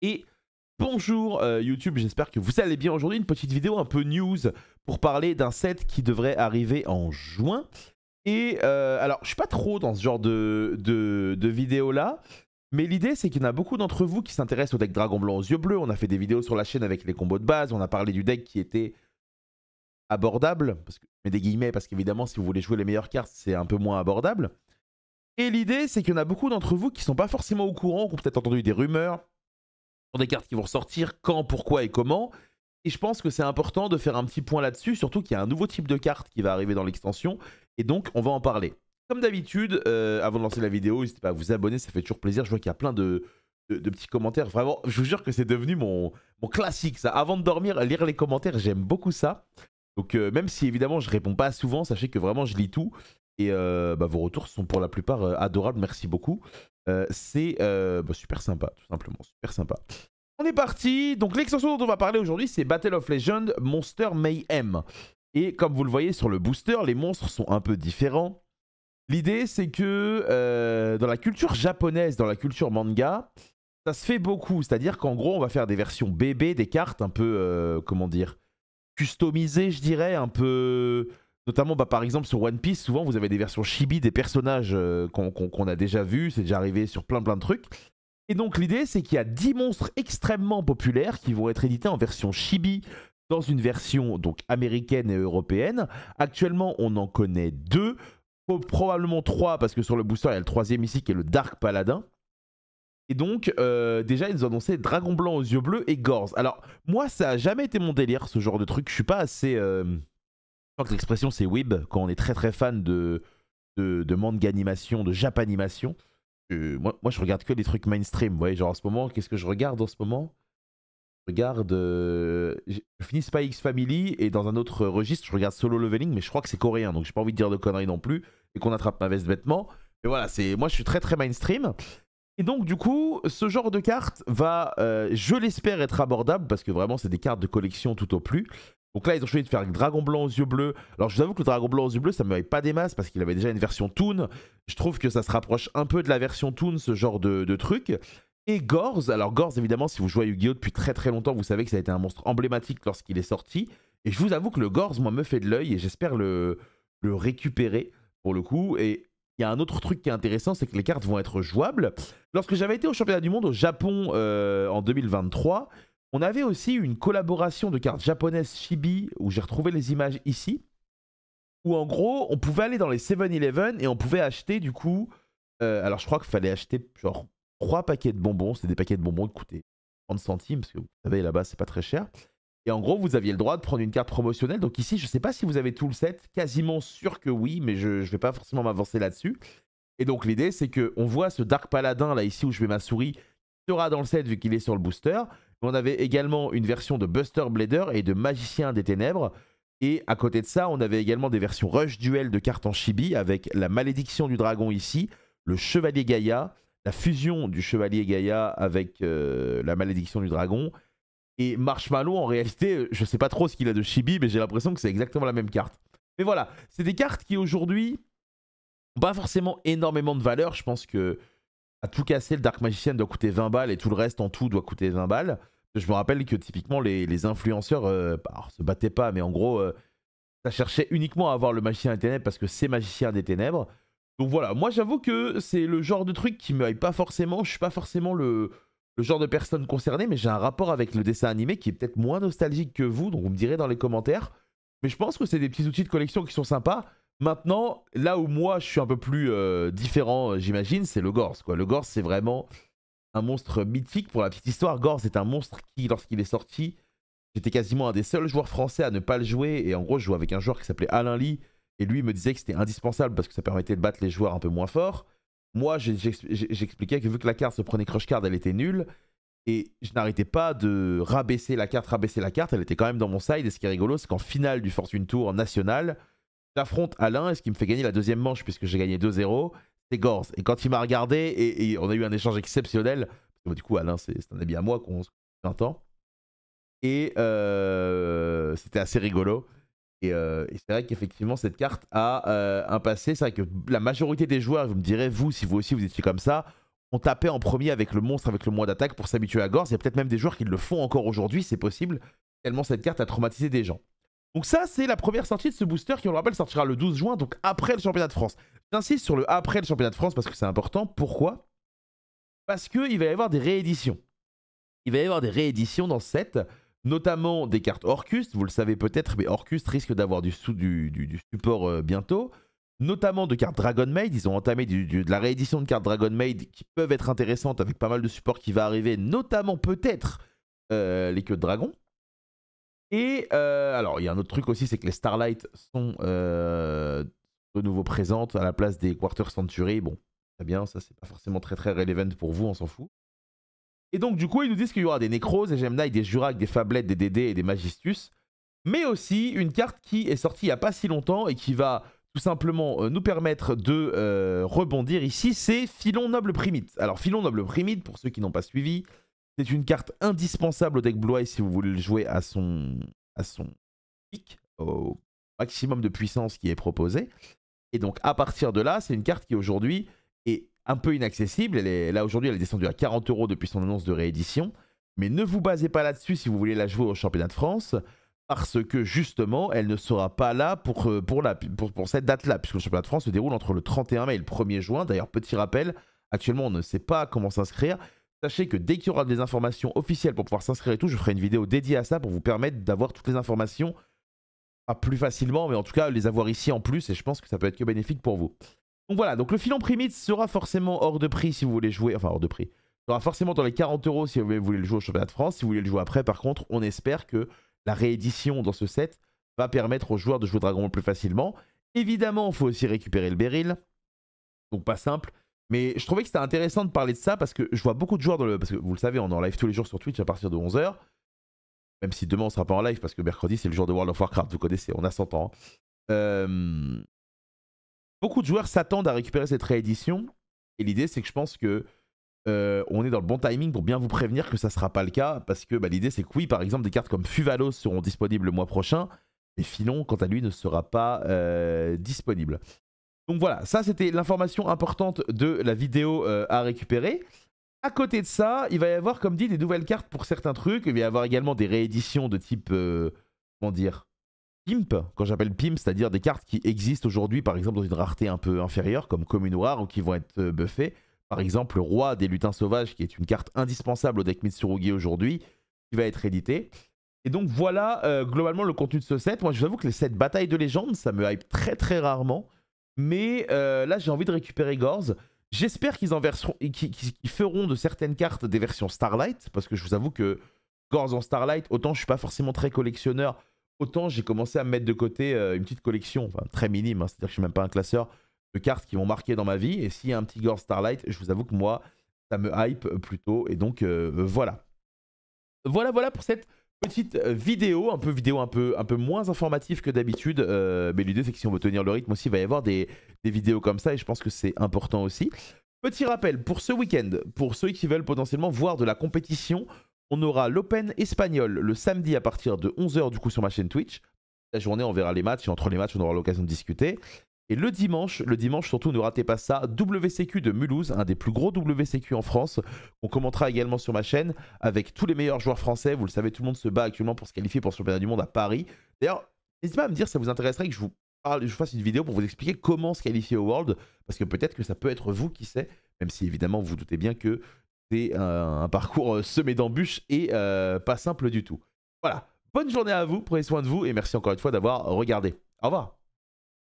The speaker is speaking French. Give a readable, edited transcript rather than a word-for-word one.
Et bonjour YouTube, j'espère que vous allez bien. Aujourd'hui, une petite vidéo un peu news pour parler d'un set qui devrait arriver en juin. Et alors, je suis pas trop dans ce genre de vidéo là, mais l'idée c'est qu'il y en a beaucoup d'entre vous qui s'intéressent au deck Dragon Blanc aux yeux bleus. On a fait des vidéos sur la chaîne avec les combos de base, on a parlé du deck qui était abordable, parce que, mais des guillemets, parce qu'évidemment, si vous voulez jouer les meilleures cartes, c'est un peu moins abordable. Et l'idée c'est qu'il y en a beaucoup d'entre vous qui sont pas forcément au courant, qui ont peut-être entendu des rumeurs sur des cartes qui vont ressortir, quand, pourquoi et comment. Et je pense que c'est important de faire un petit point là-dessus, surtout qu'il y a un nouveau type de carte qui va arriver dans l'extension, et donc on va en parler. Comme d'habitude, avant de lancer la vidéo, n'hésitez pas à vous abonner, ça fait toujours plaisir. Je vois qu'il y a plein de petits commentaires. Vraiment, je vous jure que c'est devenu mon classique, ça. Avant de dormir, lire les commentaires, j'aime beaucoup ça. Donc même si évidemment je réponds pas souvent, sachez que vraiment je lis tout. Et vos retours sont pour la plupart adorables, merci beaucoup. C'est super sympa, tout simplement, super sympa. On est parti. Donc l'extension dont on va parler aujourd'hui, c'est Battle of Legends Monster Mayhem. Et comme vous le voyez sur le booster, les monstres sont un peu différents. L'idée, c'est que dans la culture japonaise, dans la culture manga, ça se fait beaucoup. C'est-à-dire qu'en gros, on va faire des versions bébés, des cartes un peu, comment dire, customisées, je dirais, un peu... Notamment, par exemple, sur One Piece, souvent, vous avez des versions chibi des personnages qu'on a déjà vus. C'est déjà arrivé sur plein de trucs. Et donc l'idée, c'est qu'il y a 10 monstres extrêmement populaires qui vont être édités en version chibi dans une version donc américaine et européenne. Actuellement, on en connaît 2, probablement 3 parce que sur le booster, il y a le troisième ici qui est le Dark Paladin. Et donc, déjà, ils nous ont annoncé Dragon Blanc aux yeux bleus et Gorz. Alors, moi, ça a jamais été mon délire, ce genre de truc. Je suis pas assez... Je crois que l'expression, c'est weeb, quand on est très fan de manga animation, de japanimation. Moi, je regarde que des trucs mainstream. Vous voyez, genre en ce moment, qu'est-ce que je regarde en ce moment? Je regarde. Je finis Spy X Family et dans un autre registre, je regarde Solo Leveling, mais je crois que c'est coréen, donc j'ai pas envie de dire de conneries non plus et qu'on attrape ma veste bêtement. Mais voilà, moi, je suis très mainstream. Et donc, du coup, ce genre de carte va, je l'espère, être abordable parce que vraiment, c'est des cartes de collection tout au plus. Donc là, ils ont choisi de faire un Dragon Blanc aux yeux bleus. Alors, je vous avoue que le Dragon Blanc aux yeux bleus, ça ne m'avait pas des masses parce qu'il avait déjà une version Toon. Je trouve que ça se rapproche un peu de la version Toon, ce genre de truc. Et Gorz, alors Gorz, évidemment, si vous jouez à Yu-Gi-Oh! Depuis très longtemps, vous savez que ça a été un monstre emblématique lorsqu'il est sorti. Et je vous avoue que le Gorz, moi, me fait de l'œil et j'espère le récupérer pour le coup. Et il y a un autre truc qui est intéressant, c'est que les cartes vont être jouables. Lorsque j'avais été au championnat du monde au Japon en 2023, on avait aussi une collaboration de cartes japonaises Chibi, où j'ai retrouvé les images ici, où en gros, on pouvait aller dans les 7-Eleven et on pouvait acheter du coup... alors je crois qu'il fallait acheter genre 3 paquets de bonbons. C'était des paquets de bonbons qui coûtaient 30 centimes, parce que vous savez, là-bas, c'est pas très cher. Et en gros, vous aviez le droit de prendre une carte promotionnelle. Donc ici, je sais pas si vous avez tout le set. Quasiment sûr que oui, mais je vais pas forcément m'avancer là-dessus. Et donc l'idée, c'est qu'on voit ce Dark Paladin, là, ici, où je mets ma souris, qui sera dans le set vu qu'il est sur le booster. On avait également une version de Buster Blader et de Magicien des Ténèbres. Et à côté de ça, on avait également des versions Rush Duel de cartes en chibi avec la Malédiction du Dragon ici, le Chevalier Gaïa, la fusion du Chevalier Gaïa avec la Malédiction du Dragon. Et Marshmallow, en réalité, je sais pas trop ce qu'il a de chibi, mais j'ai l'impression que c'est exactement la même carte. Mais voilà, c'est des cartes qui aujourd'hui n'ont pas forcément énormément de valeur. Je pense que à tout casser, le Dark Magician doit coûter 20 balles et tout le reste en tout doit coûter 20 balles. Je me rappelle que typiquement les influenceurs se battaient pas, mais en gros, ça cherchait uniquement à avoir le Magicien des Ténèbres parce que c'est Magicien des Ténèbres. Donc voilà, moi j'avoue que c'est le genre de truc qui me aille pas forcément. Je suis pas forcément le genre de personne concernée, mais j'ai un rapport avec le dessin animé qui est peut-être moins nostalgique que vous, donc vous me direz dans les commentaires. Mais je pense que c'est des petits outils de collection qui sont sympas. Maintenant, là où moi je suis un peu plus différent, j'imagine, c'est le Gorz, quoi. Le Gorz, c'est vraiment un monstre mythique. Pour la petite histoire, Gorz est un monstre qui, lorsqu'il est sorti, j'étais quasiment un des seuls joueurs français à ne pas le jouer. Et en gros, je jouais avec un joueur qui s'appelait Alain Lee. Et lui me disait que c'était indispensable parce que ça permettait de battre les joueurs un peu moins forts. Moi, j'expliquais que vu que la carte se prenait crush card, elle était nulle. Et je n'arrêtais pas de rabaisser la carte. Elle était quand même dans mon side. Et ce qui est rigolo, c'est qu'en finale du Fortune Tour national, j'affronte Alain. Et ce qui me fait gagner la deuxième manche, puisque j'ai gagné 2-0, c'est Gorz. Et quand il m'a regardé, et on a eu un échange exceptionnel, parce que du coup, Alain, c'est un ami à moi qu'on se connaît 20 ans. Et c'était assez rigolo. Et c'est vrai qu'effectivement, cette carte a un passé. C'est vrai que la majorité des joueurs, vous me direz, vous, si vous aussi vous étiez comme ça, on tapait en premier avec le monstre avec le moins d'attaque pour s'habituer à Gorz. Il y a peut-être même des joueurs qui le font encore aujourd'hui, c'est possible, tellement cette carte a traumatisé des gens. Donc ça, c'est la première sortie de ce booster qui, on le rappelle, sortira le 12 juin, donc après le championnat de France. J'insiste sur le après le championnat de France parce que c'est important. Pourquoi? Parce qu'il va y avoir des rééditions. Il va y avoir des rééditions dans ce set, notamment des cartes Orcust. Vous le savez peut-être, mais Orcust risque d'avoir du support bientôt. Notamment de cartes Dragon Maid. Ils ont entamé de la réédition de cartes Dragon Maid qui peuvent être intéressantes avec pas mal de supports qui va arriver, notamment peut-être les queues de dragon. Et alors, il y a un autre truc aussi, c'est que les Starlight sont de nouveau présentes à la place des Quarter Century. Bon, très bien, ça c'est pas forcément très relevant pour vous, on s'en fout. Et donc du coup, ils nous disent qu'il y aura des Necros, des Gemini, des Jurak, des Fablettes, des DD et des Magistus. Mais aussi une carte qui est sortie il n'y a pas si longtemps et qui va tout simplement nous permettre de rebondir ici, c'est Philon Noble Primite. Alors Philon Noble Primite, pour ceux qui n'ont pas suivi, c'est une carte indispensable au deck Blue Eyes si vous voulez le jouer à son pic, au maximum de puissance qui est proposé. Et donc à partir de là, c'est une carte qui aujourd'hui est un peu inaccessible. Là aujourd'hui, elle est descendue à 40 € depuis son annonce de réédition. Mais ne vous basez pas là-dessus si vous voulez la jouer au championnat de France, parce que justement, elle ne sera pas là pour cette date-là, puisque le championnat de France se déroule entre le 31 mai et le 1er juin. D'ailleurs, petit rappel, actuellement, on ne sait pas comment s'inscrire. Sachez que dès qu'il y aura des informations officielles pour pouvoir s'inscrire et tout, je ferai une vidéo dédiée à ça pour vous permettre d'avoir toutes les informations, pas plus facilement, mais en tout cas, les avoir ici en plus, et je pense que ça peut être que bénéfique pour vous. Donc voilà, donc le Philon Primite sera forcément hors de prix si vous voulez jouer, enfin hors de prix. Sera forcément dans les 40 € si vous voulez le jouer au championnat de France. Si vous voulez le jouer après, par contre, on espère que la réédition dans ce set va permettre aux joueurs de jouer Dragon Ball plus facilement. Évidemment, il faut aussi récupérer le Beryl. Donc pas simple. Mais je trouvais que c'était intéressant de parler de ça parce que je vois beaucoup de joueurs parce que vous le savez, on est en live tous les jours sur Twitch à partir de 11 h. Même si demain on sera pas en live parce que mercredi c'est le jour de World of Warcraft, vous connaissez, on a 100 ans. Beaucoup de joueurs s'attendent à récupérer cette réédition. Et l'idée c'est que je pense que on est dans le bon timing pour bien vous prévenir que ça ne sera pas le cas. Parce que l'idée c'est que oui, par exemple, des cartes comme Fuvalos seront disponibles le mois prochain. Mais Philon, quant à lui, ne sera pas disponible. Donc voilà, ça c'était l'information importante de la vidéo à récupérer. À côté de ça, il va y avoir, comme dit, des nouvelles cartes pour certains trucs. Il va y avoir également des rééditions de type, comment dire, Pimp. Quand j'appelle Pimp, c'est-à-dire des cartes qui existent aujourd'hui, par exemple dans une rareté un peu inférieure, comme commune ou rare, ou qui vont être buffées. Par exemple, le Roi des Lutins Sauvages, qui est une carte indispensable au deck Mitsurugi aujourd'hui, qui va être édité. Et donc voilà globalement le contenu de ce set. Moi je vous avoue que les sets Bataille de Légende, ça me hype très rarement. Mais là j'ai envie de récupérer Gorz. J'espère qu'ils feront de certaines cartes des versions Starlight, parce que je vous avoue que Gorz en Starlight, autant je suis pas forcément très collectionneur, autant j'ai commencé à me mettre de côté une petite collection, enfin très minime, hein, c'est-à-dire que je suis même pas un classeur de cartes qui m'ont marqué dans ma vie. Et s'il y a un petit Gorz Starlight, je vous avoue que moi, ça me hype plutôt. Et donc voilà. Voilà pour cette petite vidéo un peu moins informative que d'habitude. Mais l'idée c'est que si on veut tenir le rythme aussi, il va y avoir des vidéos comme ça et je pense que c'est important aussi. Petit rappel, pour ce week-end, pour ceux qui veulent potentiellement voir de la compétition, on aura l'Open espagnol le samedi à partir de 11 h du coup sur ma chaîne Twitch. La journée on verra les matchs et entre les matchs on aura l'occasion de discuter. Et le dimanche surtout, ne ratez pas ça, WCQ de Mulhouse, un des plus gros WCQ en France. On commentera également sur ma chaîne avec tous les meilleurs joueurs français. Vous le savez, tout le monde se bat actuellement pour se qualifier pour le championnat du monde à Paris. D'ailleurs, n'hésitez pas à me dire si ça vous intéresserait que je vous fasse une vidéo pour vous expliquer comment se qualifier au World. Parce que peut-être que ça peut être vous qui sait, même si évidemment vous vous doutez bien que c'est un parcours semé d'embûches et pas simple du tout. Voilà, bonne journée à vous, prenez soin de vous et merci encore une fois d'avoir regardé. Au revoir.